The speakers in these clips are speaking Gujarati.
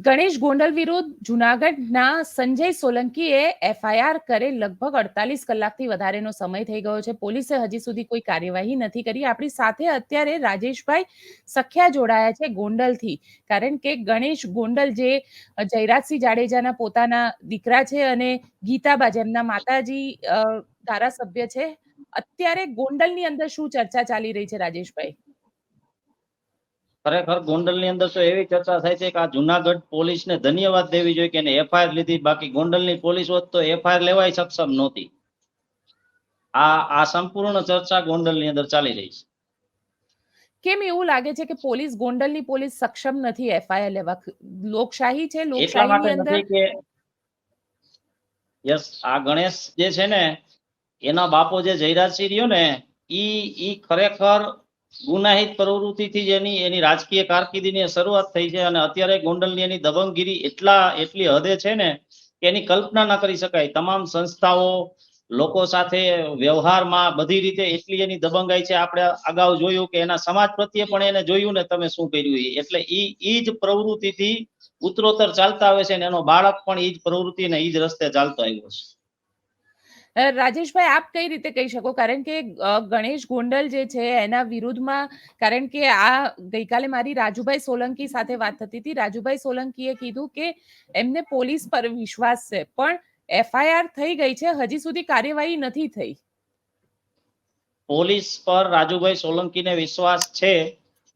ગણેશ ગોંડલ વિરુદ્ધ જૂનાગઢના સંજય સોલંકીએ એફઆઈઆર કરે લગભગ 48 કલાકથી વધારેનો સમય થઈ ગયો છે. પોલીસે હજી સુધી કોઈ કાર્યવાહી નથી કરી. આપણી સાથે અત્યારે રાજેશભાઈ સખ્યા જોડાયા છે ગોંડલથી, કારણ કે ગણેશ ગોંડલ જે જયરાજસિંહ જાડેજાના પોતાના દીકરા છે અને ગીતાબા જેમના માતાજી ધારાસભ્ય છે. અત્યારે ગોંડલની અંદર શું ચર્ચા ચાલી રહી છે રાજેશભાઈ? ખરેખર ગોંડલની અંદર તો એવી ચર્ચા થાય છે કે આ જુનાગઢ પોલીસને ધન્યવાદ દેવી જોઈએ કે એને એફઆઈઆર લીધી. બાકી ગોંડલની પોલીસ હોત તો એફઆઈઆર લેવાય સક્ષમ નહોતી. આ સંપૂર્ણ ચર્ચા ગોંડલની અંદર ચાલી રહી છે. કેમ એવું લાગે છે કે પોલીસ, ગોંડલની પોલીસ સક્ષમ નથી એફઆઈઆર લેવા? લોકશાહી છે, લોકશાહીની અંદર યસ, આ ગણેશ જે છે ને એના બાપો જે જયરાજસિંહ રહ્યો ને ઈ ખરેખર ગુનાહિત પ્રવૃત્તિથી જ એની રાજકીય કારકિર્દીની શરૂઆત થઈ છે. અને અત્યારે ગોંડલની એની દબંગગીરી એટલી હદે છે ને કે એની કલ્પના ન કરી શકાય. તમામ સંસ્થાઓ, લોકો સાથે વ્યવહારમાં બધી રીતે એટલી એની દબંગાઈ છે. આપણે અગાઉ જોયું કે એના સમાજ પ્રત્યે પણ એને જોયું ને તમે શું કર્યું. એટલે ઈ જ પ્રવૃત્તિથી ઉત્તરોત્તર ચાલતા આવે છે, એનો બાળક પણ ઈ જ પ્રવૃત્તિ ને ઈ જ રસ્તે ચાલતો આવ્યો છે. રાજેશભાઈ, આપ કઈ રીતે કહી શકો? કારણ કે ગણેશ ગોંડલ જે છે એના વિરુદ્ધમાં, કારણ કે આ ગઈકાલે મારી રાજુભાઈ સોલંકી સાથે વાત થતી હતી. રાજુભાઈ સોલંકીએ કીધું કે એમને પોલીસ પર વિશ્વાસ છે, પણ એફઆઈઆર થઈ ગઈ છે, હજી સુધી કાર્યવાહી નથી થઈ. પોલીસ પર રાજુભાઈ સોલંકીને વિશ્વાસ છે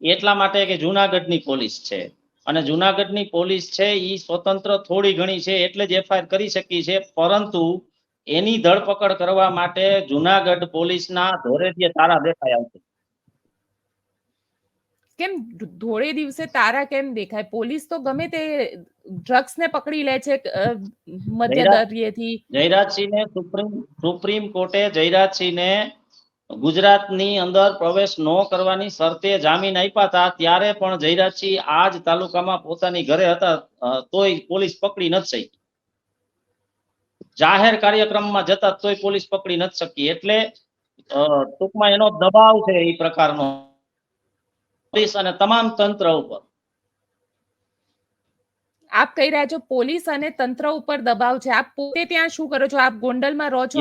એટલા માટે કે જુનાગઢની પોલીસ છે, અને જુનાગઢની પોલીસ છે એ સ્વતંત્ર થોડી ઘણી છે એટલે જ એફઆઈઆર કરી શકી છે. પરંતુ એની ધરપકડ કરવા માટે જુનાગઢ પોલીસના ધોળે તારા દેખાય આવશે. કેમ ધોળે દિવસે તારા કેમ દેખાય? પોલીસ તો ગમે તે ડ્રગ્સ ને પકડી લે છે મધ્ય દરિયેથી. જયરાજસિંહને સુપ્રીમ કોર્ટે જયરાજસિંહને ગુજરાતની અંદર પ્રવેશ ન કરવાની શરતે જામીન આપ્યા હતા. ત્યારે પણ જયરાજસિંહ આ જ તાલુકામાં પોતાની ઘરે હતા, તોય પોલીસ પકડી નથી શકી. જાહેર કાર્યક્રમમાં જતા તોય પોલીસ પકડી નથી શકી. એટલે ટૂંકમાં એનો દબાવ છે એ પ્રકારનો પોલીસ અને તમામ તંત્ર ઉપર. આપ કહી રહ્યા છો પોલીસ અને તંત્ર ઉપર દબાવ છે. આપ પોતે ત્યાં શું કરો છો? આપ ગોંડલમાં રહો છો,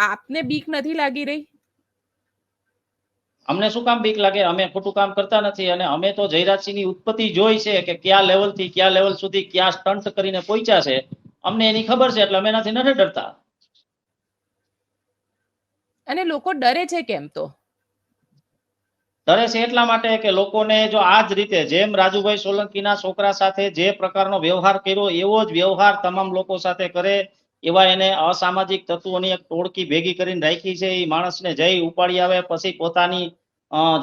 આપને બીક નથી લાગી રહી? અમને શું કામ બીક લાગે? અમે ખોટું કામ કરતા નથી. અને અમે તો જયરાજસિંહની ઉત્પત્તિ જોઈ છે કે કયા લેવલ થી કયા લેવલ સુધી કયા સ્ટન્ટ કરીને પહોંચ્યા છે. અમને એની ખબર છે, એટલે અમે એનાથી નથી ડરતા. અને લોકો ડરે છે કેમ? તો ડરે છે એટલા માટે કે લોકોને જો આ જ રીતે જેમ રાજુભાઈ સોલંકીના છોકરા સાથે જે પ્રકારનો વ્યવહાર કર્યો એવો જ વ્યવહાર તમામ લોકો સાથે કરે, એવા એને અસામાજિક તત્વોની એક ટોળકી ભેગી કરીને રાખી છે. એ માણસને જઈ ઉપાડી આવે, પછી પોતાની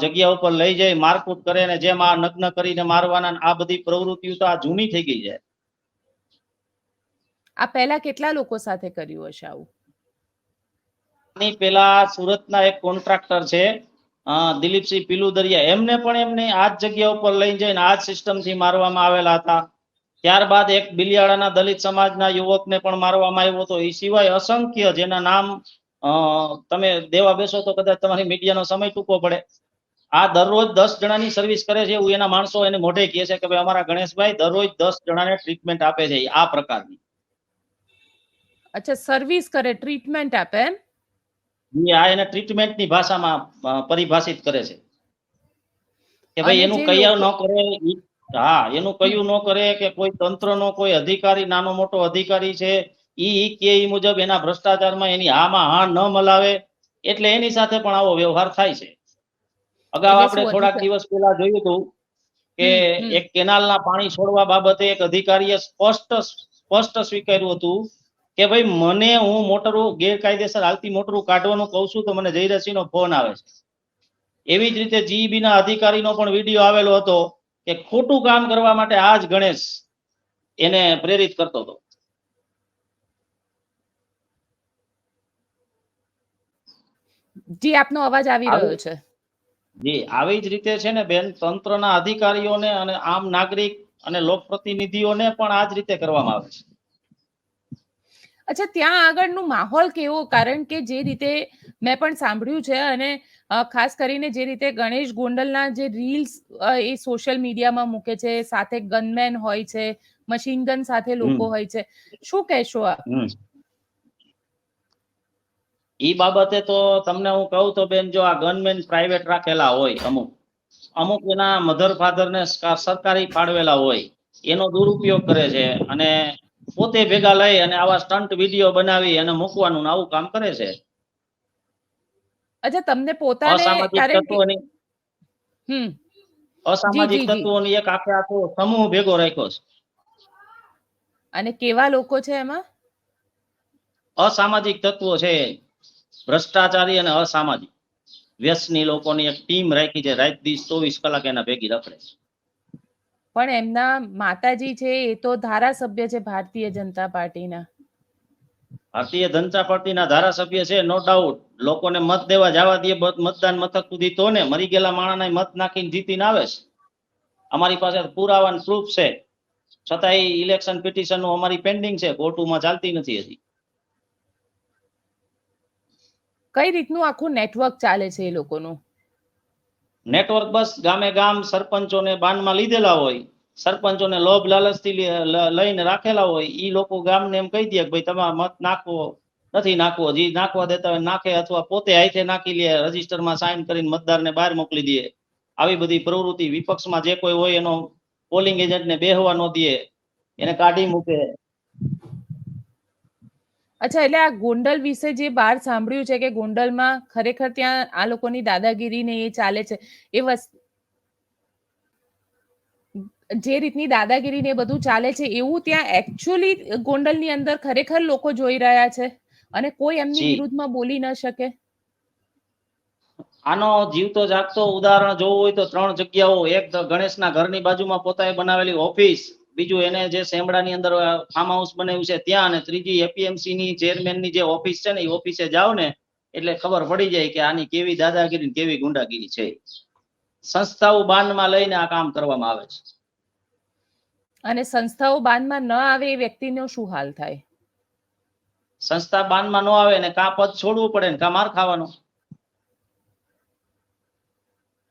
જગ્યા ઉપર લઈ જાય, મારકૂટ કરે, ને જેમ આ નગ્ન કરીને મારવાના આ બધી પ્રવૃત્તિઓ તો આ જૂની થઈ ગઈ છે. આ પહેલા કેટલા લોકો સાથે કર્યું હશે આવું? પેલા સુરતના એક કોન્ટ્રાક્ટર છે દિલીપસિંહ પીલુદરિયા, એમને પણ એમને આ જ જગ્યા ઉપર લઈ જઈને આ જ સિસ્ટમ થી મારવામાં આવેલા હતા. ત્યારબાદ એક બિલિયાળાના દલિત સમાજના યુવકને પણ મારવામાં આવ્યો હતો. એ સિવાય અસંખ્ય જેના નામ તમે દેવા બેસો તો કદાચ તમારી મીડિયાનો સમય ટૂંકો પડે. આ દરરોજ 10 જણાની સર્વિસ કરે છે એવું એના માણસો એને મોઢે કહે છે કે ભાઈ અમારા ગણેશભાઈ દરરોજ 10 જણાને ટ્રીટમેન્ટ આપે છે. આ પ્રકારની. અચ્છા, સર્વિસ કરે, ટ્રીટમેન્ટ આપે એમ? આ એને ટ્રીટમેન્ટની ભાષામાં પરિભાષિત કરે છે કે ભાઈ એનું કયું ન કરે. હા, એનું કયું ન કરે કે કોઈ તંત્રનો કોઈ અધિકારી, નાનો મોટો અધિકારી છે ઈ કે મુજબ એના ભ્રષ્ટાચારમાં એની હામાં હા ન મલાવે, એટલે એની સાથે પણ આવો વ્યવહાર થાય છે. અગાઉ આપણે થોડાક દિવસ પહેલા જોયું હતું કે એક કેનાલના પાણી છોડવા બાબતે એક અધિકારીએ સ્પષ્ટ સ્વીકાર્યું હતું કે ભાઈ મને, હું મોટરું ગેરકાયદેસર હાલતી મોટરું કાઢવાનું કહું છું તો મને જયરાજસિંહનો ફોન આવે છે. એવી જ રીતે જીઈબી ના અધિકારીનો પણ વિડીયો આવેલો હતો કે ખોટું કામ કરવા માટે આ જ ગણેશ એને પ્રેરિત કરતો હતો. જી, આપનો અવાજ આવી રહ્યો છે. જી, આવી જ રીતે છે ને બેન, તંત્રના અધિકારીઓને અને આમ નાગરિક અને લોકપ્રતિનિધિઓને પણ આ જ રીતે કરવામાં આવે છે. અચ્છા, ત્યાં આગળનું માહોલ કેવો? કારણ કે જે રીતે મેં પણ સાંભળ્યું છે અને ખાસ કરીને જે રીતે ગણેશ ગોંડલના જે રીલ્સ એ સોશિયલ મીડિયામાં મૂકે છે, સાથે ગનમેન હોય છે, મશીન ગન સાથે લોકો હોય છે. શું કહેશો આપ? ઈ બાબતે તો તમને હું કહું તો બેન, જો આ ગનમેન પ્રાઇવેટ રાખેલા હોય, અમુક એના મધર ફાધર ને સરકારી ફાળવેલા હોય, એનો દુરુપયોગ કરે છે અને પોતે ભેગા લઈ અને આવા સ્ટન્ટ વિડીયો બનાવી અને મૂકવાનું આવું કામ કરે છે. અચ્છા, તમને પોતાને અસામાજિક કારણ કે તત્વોની હમ જી અસામાજિક જી જી તત્વોની એક આખો સમૂહ ભેગો રાખ્યો છે. અને કેવા લોકો છે એમાં? અસામાજિક તત્વો છે, ભ્રષ્ટાચારી અને અસામાજિક વ્યસની લોકોની એક ટીમ રાખી છે. રાત દિવસ 24 કલાક એના ભેગી રખડે. પણ એમના માતાજી છે એ તો ધારાસભ્ય છે ભારતીય જનતા પાર્ટીના. ભારતીય જનતા પાર્ટીના ધારાસભ્ય છે, નો ડાઉટ. લોકોને મત દેવા જવા દે મતદાન મથક સુધી, તો ને મરી ગયેલા માણસના મત નાખીને જીતીને આવે છે. અમારી પાસે પુરાવા પ્રૂફ છે, છતાંય ઇલેક્શન પિટિશન અમારી પેન્ડિંગ છે, કોર્ટમાં ચાલતી નથી હજી. કઈ રીતનું આખું નેટવર્ક ચાલે છે એ લોકોનું? નેટવર્ક બસ ગામે ગામ સરપંચોને બાનમાં લીધેલા હોય, સરપંચોને લોભ લાલચથી લઈને રાખેલા હોય. ઈ લોકો ગામને એમ કહી દે કે ભાઈ તમારા મત નાખવો નથી નાખવો, જે નાખવા દેતા હોય નાખે, અથવા પોતે હાથે નાખી લે, રજીસ્ટરમાં સાઈન કરીને મતદારને બહાર મોકલી દે. આવી બધી પ્રવૃત્તિ વિપક્ષમાં જે કોઈ હોય એનો પોલિંગ એજન્ટને બેહવા ન દે, એને કાઢી મૂકે. અચ્છા, એટલે આ ગોંડલ વિશે જે બહાર સાંભળ્યું છે કે ગોંડલમાં ખરેખર ત્યાં આ લોકોની દાદાગીરી ને એ ચાલે છે, એ વસ્તુ જે રીતની દાદાગીરી ને બધું ચાલે છે, એવું ત્યાં એકચ્યુઅલી ગોંડલની અંદર ખરેખર લોકો જોઈ રહ્યા છે અને કોઈ એમની વિરુદ્ધમાં બોલી ન શકે? આનો જીવતો જાગતો ઉદાહરણ જોવું હોય તો 3 જગ્યાઓ. એક ગણેશના ઘરની બાજુમાં પોતાએ બનાવેલી ઓફિસ, બીજું એને જે સેમડાની અંદર ફાર્મ હાઉસ બનાવ્યું છે ત્યાં, અને ત્રીજી એપીએમસી ની ચેરમેનની જે ઓફિસ છે ને, એ ઓફિસે જાવ ને એટલે ખબર પડી જાય કે આની કેવી દાદાગીરી કેવી ગુંડાગીરી છે. સંસ્થાઓ બાનમાં લઈને આ કામ કરવામાં આવે છે. અને સંસ્થાઓ બાનમાં ન આવે એ વ્યક્તિનો શું હાલ થાય? સંસ્થા બાનમાં ન આવે ને કાં પદ છોડવું પડે ને કાં માર ખાવાનો.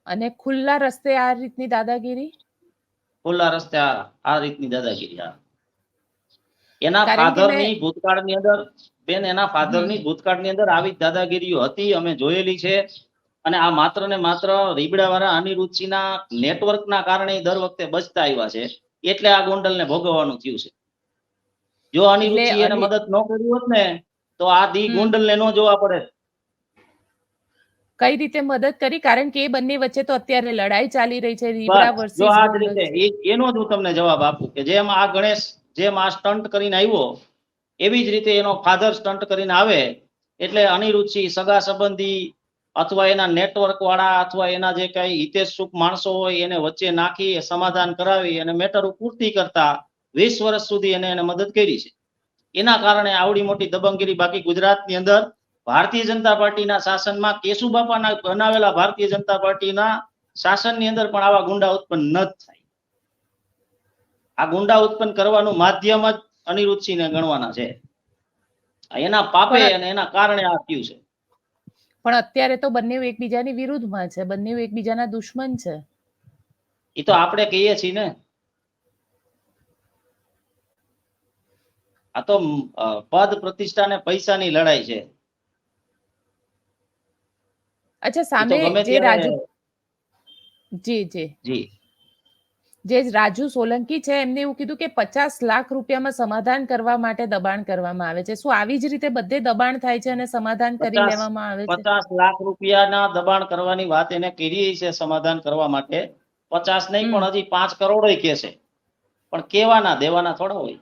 અને ખુલ્લા રસ્તે આ રીતની દાદાગીરી? ખુલ્લા રસ્તે આ રીતની દાદાગીરી. એના કારણ કે ફાધરની ભૂતકાળની અંદર બેન, એના ફાધરની ભૂતકાળની અંદર આવી દાદાગીરીઓ હતી, અમે જોયેલી છે. અને આ માત્ર ને માત્ર રીબડાવાળા અનિરુદ્ધસિંહના નેટવર્કના કારણે દર વખતે બચતા આવ્યા છે, એટલે આ ગોંડલને ભોગવવાનું થયું છે. જો અનિરુદ્ધસિંહ એને મદદ ન કરી હોત ને તો આ દી ગોંડલને ન જોવા પડે. કઈ રીતે મદદ કરી? કારણ કે એ બંને વચ્ચે તો અત્યારે લડાઈ ચાલી રહી છે, રીબડા વર્સિસ ગોંડલ. એનો જ હું તમને જવાબ આપું કે જેમ આ ગણેશ જેમ આ સ્ટન્ટ કરીને આવ્યો, એવી જ રીતે એનો ફાધર સ્ટન્ટ કરીને આવે, એટલે અનિરુદ્ધસિંહ સગા સંબંધી અથવા એના નેટવર્ક વાળા અથવા એના જે કઈ હિતેશુક માણસો હોય એને વચ્ચે નાખી સમાધાન કરાવી અને મેટર પૂર્તિ કરતા 20 વર્ષ સુધી એને મદદ કરી છે. એના કારણે આવડી મોટી દબંગગીરી. બાકી ગુજરાતની અંદર ભારતીય જનતા પાર્ટીના શાસનમાં, કેશુબાપાના બનાવેલા ભારતીય જનતા પાર્ટીના શાસનની અંદર પણ આવા ગુંડા ઉત્પન્ન ન થાય. આ ગુંડા ઉત્પન્ન કરવાનું માધ્યમ જ અનિરુદ્ધસિંહને ગણવાના છે. એના પાપે અને એના કારણે આ થયું છે. પણ અત્યારે તો બંને એકબીજાની વિરુદ્ધમાં છે, બંને એકબીજાના દુશ્મન છે. એ તો આપણે કહીએ છીએ ને. આ તો પદ પ્રતિષ્ઠા ને પૈસાની લડાઈ છે. અચ્છા, સામે જે રાજુ જી જી જી જે રાજુ સોલંકી છે, એમને એવું કીધું કે 50 લાખ રૂપિયામાં સમાધાન કરવા માટે દબાણ કરવામાં આવે છે. શું આવી જ રીતે બધે દબાણ થાય છે અને સમાધાન કરી લેવામાં આવે છે? 50 લાખ રૂપિયાના દબાણ કરવાની વાત એને કરી છે સમાધાન કરવા માટે. 50 નહીં પણ હજી 5 કરોડ કે છે, પણ કેવાના દેવાના થોડા હોય.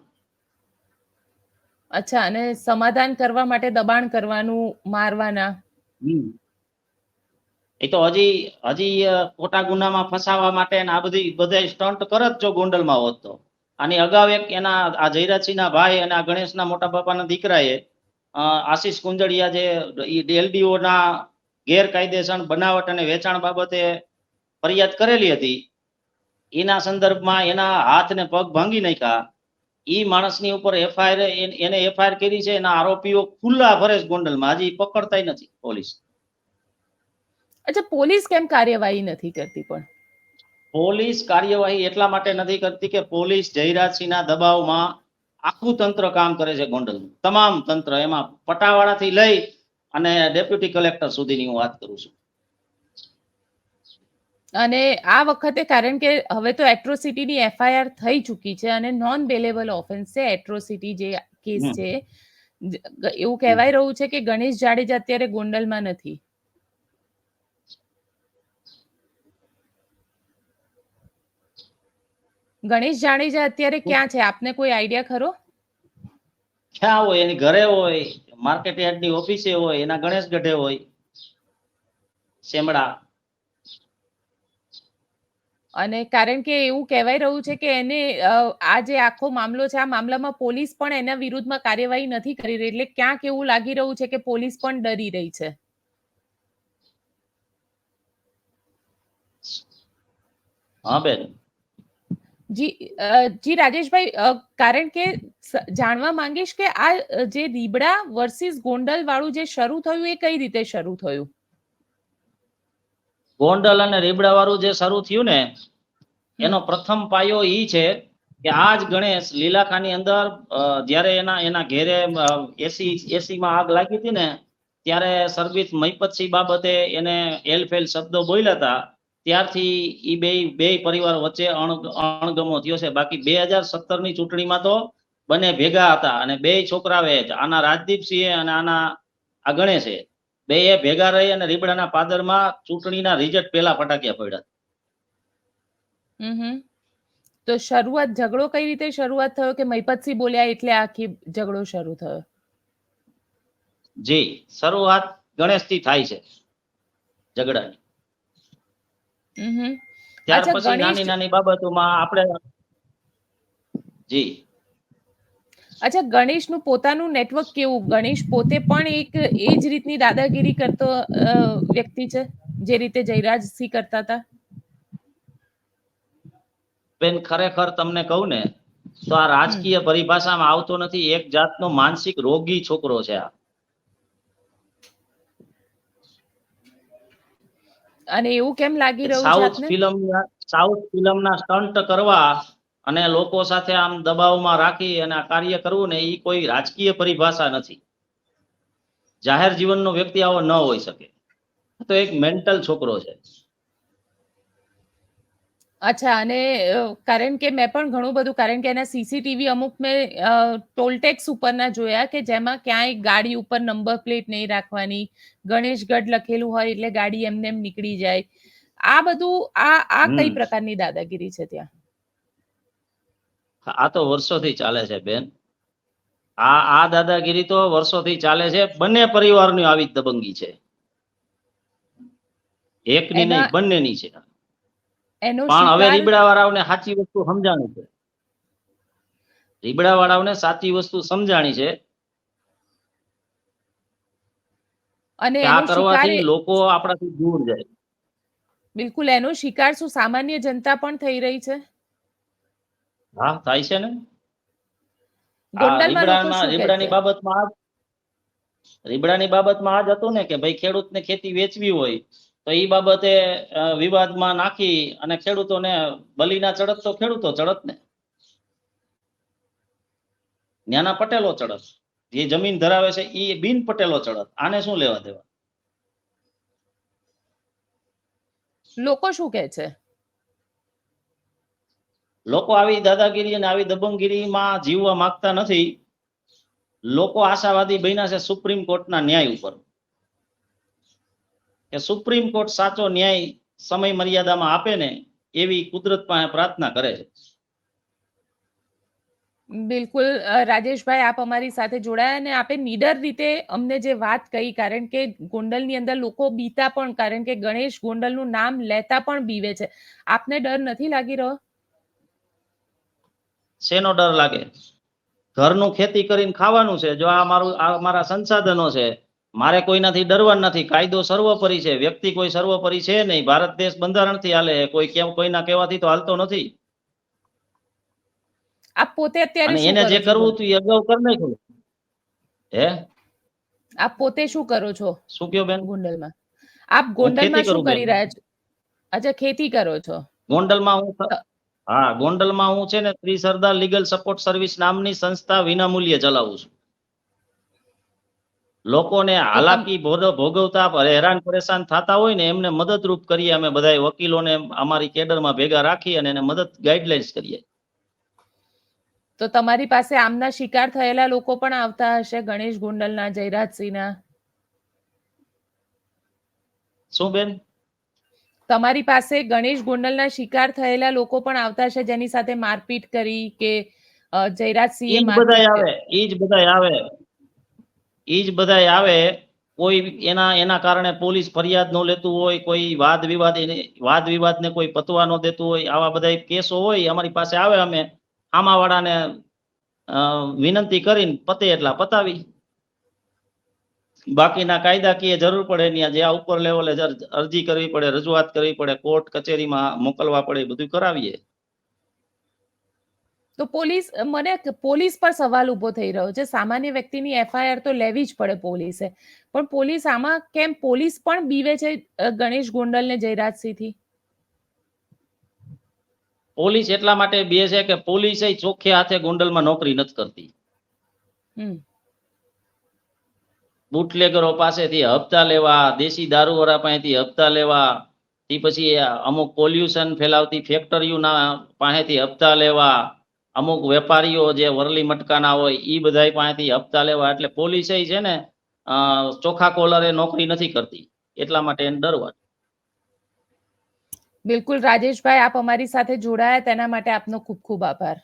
અચ્છા, અને સમાધાન કરવા માટે દબાણ કરવાનું, મારવાના. એ તો હજી ખોટા ગુનામાં ફસાવા માટે આ બધા સ્ટન્ટ કરત જો ગોંડલમાં હોત તો. આની અગાઉ એક એના આ જયરાજસિંહના ભાઈ અને આ ગણેશના મોટા બાપાના દીકરાએ આશીષ કુંજળિયા જે એલડીઓ ના ગેરકાયદેસર બનાવટ અને વેચાણ બાબતે ફરિયાદ કરેલી હતી, એના સંદર્ભમાં એના હાથ ને પગ ભાંગી નાખ્યા ઈ માણસની ઉપર એફઆઈઆર એને એફઆઈઆર કરી છે, એના આરોપીઓ ખુલ્લા ફરે છે ગોંડલમાં, હજી પકડતાય નથી પોલીસ. અચ્છા, પોલીસ કેમ કાર્યવાહી નથી કરતી? પણ પોલીસ કાર્યવાહી એટલા માટે નથી કરતી કે પોલીસ જયરાજસિંહના દબાવમાં આખું તંત્ર કામ કરે છે ગોંડલનું, તમામ તંત્ર, એમાં પટાવાળાથી લઈ અને ડેપ્યુટી કલેક્ટર સુધીની હું વાત કરું છું. અને આ વખતે કારણ કે હવે તો એટ્રોસિટીની એફઆઈઆર થઈ ચૂકી છે અને નોન બેલેબલ ઓફેન્સ છે એટ્રોસિટી જે કેસ છે, એવું કહેવાય રહ્યું છે કે ગણેશ જાડેજા અત્યારે ગોંડલમાં નથી. ગણેશ જાડેજા અત્યારે ક્યાં છે, આપને કોઈ આઈડિયા ખરો? ક્યાં હોય? એની ઘરે હોય, માર્કેટ યાર્ડની ઓફિસે હોય, એના ગણેશ ગઢે હોય, શેમડા. અને કારણ કે એવું કહેવાય રહ્યું છે કે એને આ જે આખો મામલો છે, આ મામલામાં પોલીસ પણ એના વિરુદ્ધમાં કાર્યવાહી નથી કરી રહી, એટલે ક્યાંક એવું લાગી રહ્યું છે કે પોલીસ પણ ડરી રહી છે. હા બેન. જી રાજેશભાઈ, કારણ કે જાણવા માંગીશ કે આ જે રીબડા વર્સિસ ગોંડલ વાળું જે શરૂ થયું એ કઈ રીતે શરૂ થયું? ગોંડલ અને રીબડા વાળું જે શરૂ થયું ને, એનો પ્રથમ પાયો ઈ છે કે આજ ગણેશ લીલાખાની અંદર જ્યારે એના ઘેરે એસી માં આગ લાગી હતી ને, ત્યારે સરબીત મહિપતસિંહ બાબતે એને એલફેલ શબ્દો બોલ્યા હતા, ત્યારથી ઈ બે પરિવાર વચ્ચે અણગમો થયો છે. બાકી 2017ની ચૂંટણીમાં તો બંને ભેગા હતા અને બે છોકરાવે, આના રાજદીપસિંહે અને આ ગણેશે, બે ભેગા રહી અને રીબડાના પાદરમાં ચૂંટણીના રિઝલ્ટ પહેલા ફટાક્યા પડ્યા. તો શરૂઆત ઝઘડો કઈ રીતે શરૂઆત થયો કે મહિપતસિંહ બોલ્યા એટલે આખી ઝઘડો શરૂ થયો? જી, શરૂઆત ગણેશથી થાય છે ઝઘડાની. ત્યાર પછી નાની નાની બાબતોમાં આપણે જી. અચ્છા, ગણેશનું પોતાનું નેટવર્ક કેવું? ગણેશ પોતે પણ એક એ જ રીતની દાદાગીરી કરતો વ્યક્તિ છે જે રીતે જયરાજસિંહ કરતા હતા? બેન, ખરેખર તમને કહું ને તો આ રાજકીય પરિભાષામાં આવતો નથી, એક જાતનો માનસિક રોગી છોકરો છે આ. અને એવું કેમ લાગી રહ્યું છે? સાઉથ ફિલ્મના સ્ટન્ટ કરવા અને લોકો સાથે આમ દબાવમાં રાખી અને આ કાર્ય કરવું ને, એ કોઈ રાજકીય પરિભાષા નથી. જાહેર જીવનનો વ્યક્તિ આવો ન હોઈ શકે, તો એક મેન્ટલ છોકરો છે. અચ્છા, અને કારણ કે મેં પણ ઘણું બધું, કારણ કે એના સીસીટીવી અમુક મેં ટોલટેક્સ ઉપરના જોયા કે જેમાં ક્યાંય ગાડી ઉપર નંબર પ્લેટ નહીં રાખવાની, ગણેશગઢ લખેલું હોય એટલે ગાડી એમને એમ નીકળી જાય. આ બધું આ કઈ પ્રકારની દાદાગીરી છે ત્યાં? આ તો વર્ષોથી ચાલે છે બેન. આ દાદાગીરી તો વર્ષોથી ચાલે છે. બંને પરિવારની આવી દબંગી છે, એકની નહીં બંનેની છે. પણ હવે રીબડા વાળાઓને સાચી વસ્તુ સમજાણી છે. રીબડા વાળાઓને સાચી વસ્તુ સમજાણી છે અને આ કરવાથી લોકો આપણાથી દૂર જાય. બિલકુલ, એનો શિકાર શું સામાન્ય જનતા પણ થઈ રહી છે? હા, થાય છે ને. રીબડાની બાબતમાં આ જ હતું ને કે ભાઈ ખેડૂતને ખેતી વેચવી હોય તો એ બાબતે વિવાદમાં નાખી અને ખેડૂતોને બલીના ચડત તો ખેડૂતો ચડત ને, ન્યાના પટેલો ચડત, જે જમીન ધરાવે છે એ બિન પટેલો ચડત. આને શું લેવા દેવા? લોકો શું કહે છે? લોકો આવી દાદાગીરી અને આવી દબંગગીરીમાં જીવવા માંગતા નથી. લોકો આશાવાદી બન્યા છે સુપ્રીમ કોર્ટના ન્યાય ઉપર, કે સુપ્રીમ કોર્ટ સાચો ન્યાય સમય મર્યાદામાં આપે ને એવી કુદરત પાસે પ્રાર્થના કરે છે. બિલકુલ રાજેશભાઈ, આપ અમારી સાથે જોડાયા અને આપે નીડર રીતે અમને જે વાત કહી, કારણ કે ગોંડલની અંદર લોકો બીતા પણ, કારણ કે ગણેશ ગોંડલનું નામ લેતા પણ બીવે છે. આપને ડર નથી લાગી રહ્યો? શેનો ડર લાગે? ઘરનું ખેતી કરીને ખાવાનું છે. જો આ મારા સંસાધનો છે, મારે કોઈનાથી ડરવાનું નથી. કાયદો સર્વોપરી છે, વ્યક્તિ કોઈ સર્વોપરી છે નહીં. ભારત દેશ બંધારણથી હાલે, કોઈના કહેવાથી તો હાલતો નથી. આપ પોતે અત્યારે અને શું એને કરો જે છો? કરવું હતું એ અગાઉ કરી નાખ્યું. હે આપ પોતે શું કરો છો શું કયો બેન? ગોંડલમાં? આપ હું ગોંડલમાં ખેતી શું કરું બેન. કરી રહ્યા છો? અચ્છા, ખેતી કરો છો. ગોંડલમાં હા, ગોંડલમાં હું છે ને Shri Sardar legal support service નામની સંસ્થા વિનામૂલ્યે ચલાવું છું. લોકોને હાલાકી ભોગવતા હેરાન પરેશાન થતા હોય ને એમને મદદરૂપ કરીએ અમે બધા વકીલોને અમારી કેડરમાં ભેગા રાખી અને એને મદદ ગાઈડલાઇન્સ કરીએ. તો તમારી પાસે આમના શિકાર થયેલા લોકો પણ આવતા હશે, ગણેશ ગોંડલના, જયરાજસિંહના? શું બેન? તમારી પાસે ગણેશ ગોંડલના શિકાર થયેલા લોકો પણ આવતા હશે, જેની સાથે મારપીટ કરી કે જયરાજસિંહે ઈ જ મારપીટ બધાય કરી? આવે, ઈ જ બધાય આવે, ઈ જ બધાય આવે. કોઈ એના કારણે પોલીસ ફરિયાદ ન લેતું હોય, કોઈ વાદ વિવાદને કોઈ પતવા ન દેતું હોય, આવા બધા કેસો હોય અમારી પાસે આવે, અમે આમાવાળાને વિનંતી કરીને પતે એટલા પતાવી. બાકીના કાયદાકીય જરૂર પડે ત્યાં જે ઉપર લેવલે અરજી કરવી પડે, રજૂઆત કરવી પડે, કોર્ટ કચેરીમાં મોકલવા પડે, બધું કરાવીએ. તો પોલીસ પર સવાલ ઉભો થઈ રહ્યો છે. સામાન્ય વ્યક્તિની એફઆઈઆર તો લેવી જ પડે પોલીસે, પણ પોલીસ આમાં કેમ પોલીસ પણ બીવે છે ગણેશ ગોંડલ ને જયરાજસિંહથી? પોલીસ એટલા માટે બે છે કે પોલીસ ચોખ્ખે હાથે ગોંડલમાં નોકરી નથી કરતી. બુટલેગરો પાસેથી હપ્તા લેવા, દેશી દારૂવાળા પાસેથી હપ્તા લેવા, તે પછી અમુક પોલ્યુશન ફેલાવતી ફેક્ટરીઓના પાસેથી હપ્તા લેવા, અમુક વેપારીઓ જે વરલી મટકાના હોય એ બધા પાસેથી હપ્તા લેવા. એટલે પોલીસ છે ને ચોખ્ખા કોલરે નોકરી નથી કરતી, એટલા માટે એને ડરવા. બિલકુલ રાજેશભાઈ, આપ અમારી સાથે જોડાયા તેના માટે આપનો ખૂબ ખૂબ આભાર.